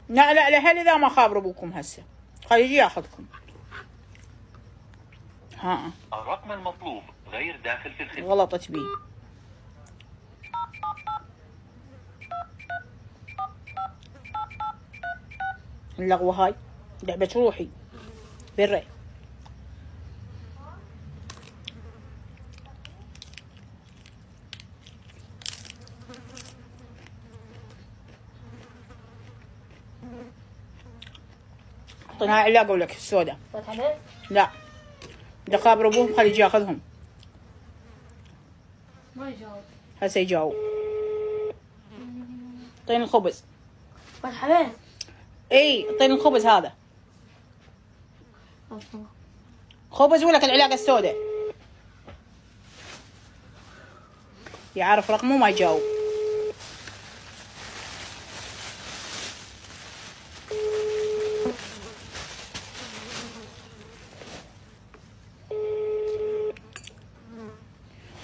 لا لا لهل اذا ما خابر ابوكم هسه خلي يجي ياخذكم. ها الرقم المطلوب غير داخل في الخدمة. غلطت بي. اللغوة هاي لعبة روحي بالري. اعطيناها علاقة ولك السوداء. لا بدي اخابر ابوهم خلي يجي ياخذهم. ما يجاوب. هسه يجاوب. اعطيني الخبز. مرحبا. اي اعطيني الخبز هذا. خبز ولك العلاقة السوداء. يعرف رقمه ما يجاوب.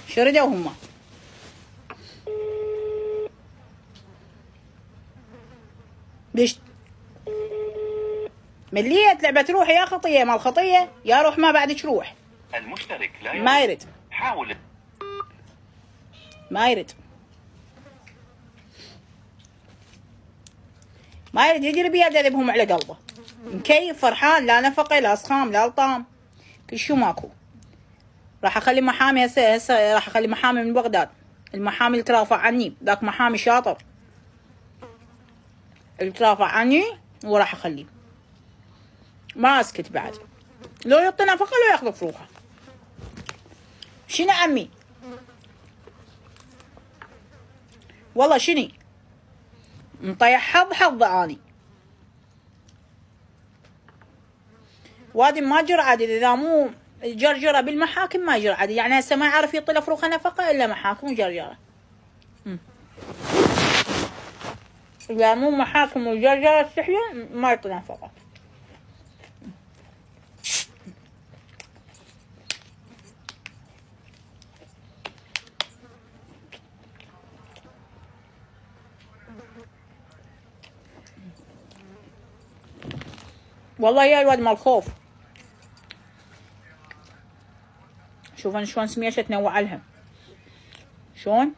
شردوا هم. ليش مليت لعبة روح يا خطية مال خطية يا روح ما بعدك روح. المشترك لا ما يرد. حاول. ما يرد. ما يرد يجري بيده ذبهم على قلبه. مكيف فرحان لا نفقة لا صخام لا لطام كل شو ماكو. راح اخلي محامي هسه راح اخلي محامي من بغداد. المحامي اللي ترافع عني ذاك محامي شاطر اللي ترافع عني وراح اخليه ما اسكت بعد. لو يعطي نفقة لو ياخذ فروحه. شنو عمي والله شني مطيح حظ اني. وادي ما جرى عادل اذا مو جرجره بالمحاكم ما يجرى عادل. يعني هسه ما يعرف يعطي له فروخه نفقه الا محاكم وجرجره. اذا مو محاكم وجرجره السحيه ما يعطي نفقه. والله يا الواد مال خوف. شوف انا شلون سميشه تنوع لها شلون